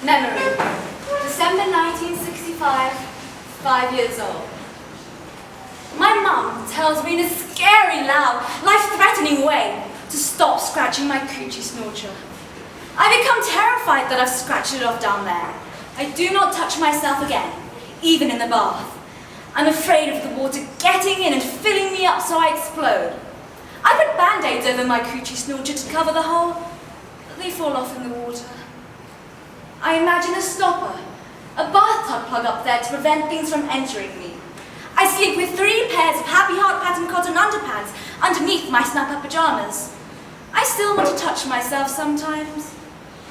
Memory. December 1965, 5 years old. My mum tells me in a scary, loud, life-threatening way to stop scratching my coochie snorcher. I become terrified that I've scratched it off down there. I do not touch myself again, even in the bath. I'm afraid of the water getting in and filling me up so I explode. I put band-aids over my coochie snorcher to cover the hole, but they fall off in the water. I imagine a stopper, a bathtub plug up there to prevent things from entering me. I sleep with 3 pairs of Happy Heart pattern cotton underpants underneath my snap-up pajamas. I still want to touch myself sometimes,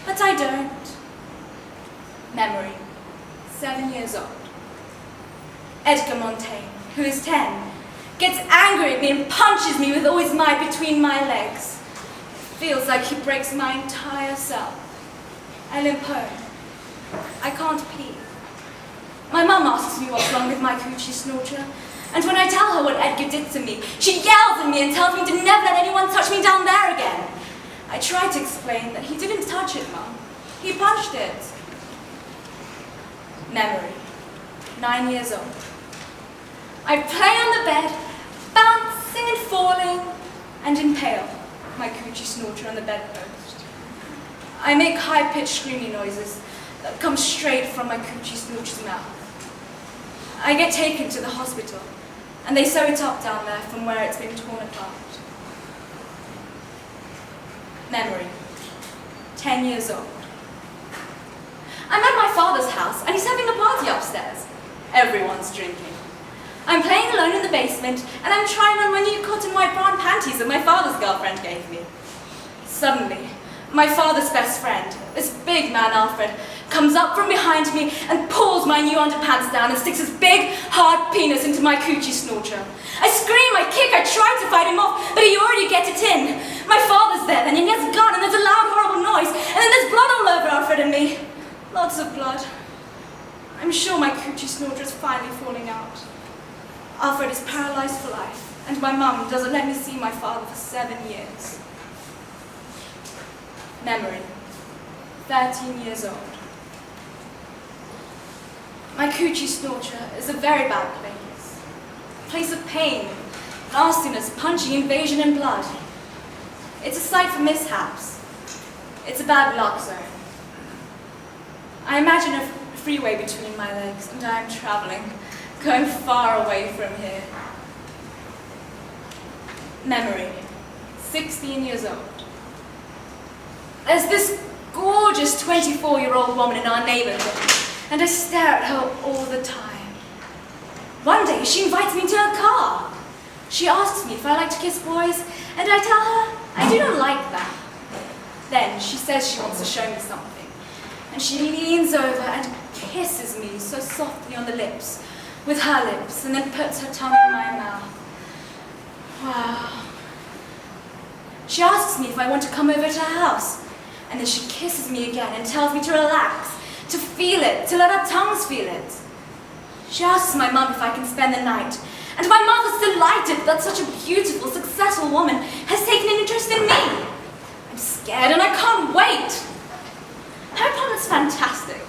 but I don't. Memory. 7 years old. Edgar Montaigne, who is 10, gets angry at me and punches me with all his might between my legs. It feels like he breaks my entire self. I limp home. I can't pee. My mum asks me what's wrong with my coochie snorcher, and when I tell her what Edgar did to me, she yells at me and tells me to never let anyone touch me down there again. I try to explain that he didn't touch it, Mum. He punched it. Memory. 9 years old. I play on the bed, bouncing and falling, and impale my coochie snorcher on the bedpost. I make high-pitched screaming noises that come straight from my coochie snorcher's mouth. I get taken to the hospital, and they sew it up down there from where it's been torn apart. Memory. 10 years old. I'm at my father's house, and he's having a party upstairs. Everyone's drinking. I'm playing alone in the basement, and I'm trying on my new cotton white brown panties that my father's girlfriend gave me. Suddenly, my father's best friend, this big man Alfred, comes up from behind me and pulls my new underpants down and sticks his big, hard penis into my coochie snorcher. I scream, I kick, I try to fight him off, but he already gets it in. My father's there then, and he has a gun, and there's a loud, horrible noise, and then there's blood all over Alfred and me. Lots of blood. I'm sure my coochie snorcher is finally falling out. Alfred is paralyzed for life, and my mum doesn't let me see my father for 7 years. Memory. 13 years old. My coochie snorcher is a very bad place. A place of pain, nastiness, punching, invasion, and blood. It's a site for mishaps. It's a bad luck zone. I imagine a freeway between my legs, and I am traveling, going far away from here. Memory. 16 years old. There's this gorgeous 24-year-old woman in our neighborhood, and I stare at her all the time. One day, she invites me into her car. She asks me if I like to kiss boys, and I tell her I do not like that. Then she says she wants to show me something, and she leans over and kisses me so softly on the lips, with her lips, and then puts her tongue in my mouth. Wow. She asks me if I want to come over to her house, and then she kisses me again and tells me to relax, to feel it, to let our tongues feel it. She asks my mum if I can spend the night, and my mother's delighted that such a beautiful, successful woman has taken an interest in me. I'm scared and I can't wait. Her apartment's fantastic.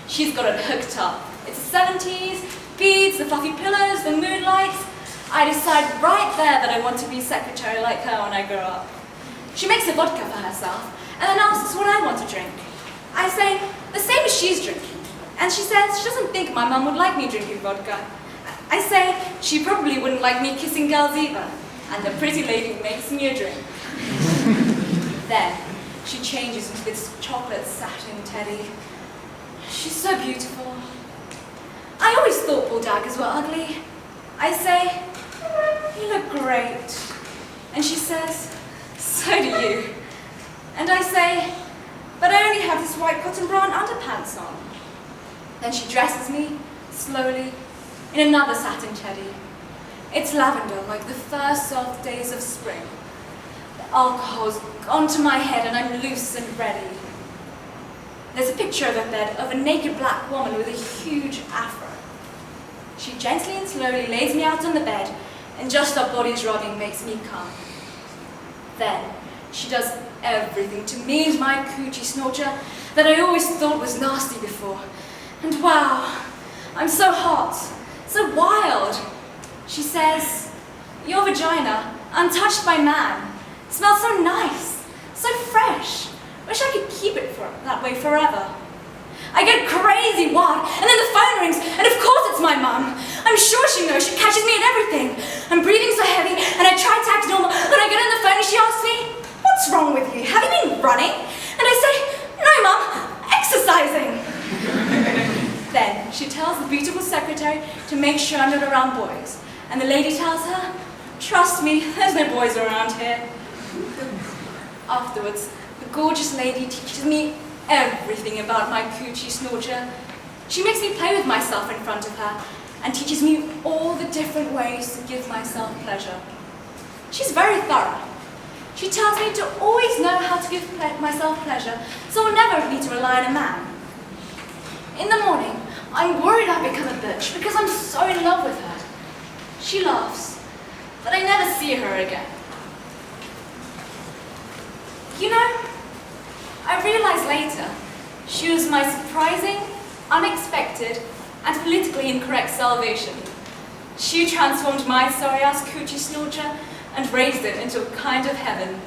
She's got it hooked up. It's the 70s, beads, the fluffy pillows, the moonlights. I decide right there that I want to be secretary like her when I grow up. She makes a vodka for herself, and then asks what I want to drink. I say, the same as she's drinking. And she says she doesn't think my mum would like me drinking vodka. I say she probably wouldn't like me kissing girls either. And the pretty lady makes me a drink. Then she changes into this chocolate satin teddy. She's so beautiful. I always thought bulldaggers were ugly. I say, you look great. And she says, so do you. And I say, but I only have this white cotton brown underpants on. Then she dresses me, slowly, in another satin teddy. It's lavender, like the first soft days of spring. The alcohol's gone to my head and I'm loose and ready. There's a picture of a bed of a naked black woman with a huge afro. She gently and slowly lays me out on the bed, and just our bodies rubbing makes me come. Then she does everything to me and my coochie snorcher that I always thought was nasty before. And wow, I'm so hot, so wild. She says, your vagina, untouched by man, smells so nice, so fresh. Wish I could keep it that way forever. I get crazy wild, and then the phone rings, and of course it's my mum. I'm sure she knows, she catches me at everything. I'm breathing so heavy, and I try to act normal, but I get on the phone and she asks me, what's wrong with you? Have you been running? And I say, no mum, exercising. Then she tells the beautiful secretary to make sure I'm not around boys. And the lady tells her, trust me, there's no boys around here. Afterwards, the gorgeous lady teaches me everything about my coochie snorcher. She makes me play with myself in front of her and teaches me all the different ways to give myself pleasure. She's very thorough. She tells me to always know how to give myself pleasure, so I'll never need to rely on a man. In the morning, I'm worried I've become a bitch because I'm so in love with her. She laughs, but I never see her again. You know, I realized later she was my surprising, unexpected, and politically incorrect salvation. She transformed my sorry-ass coochie snorcher and raised it into a kind of heaven.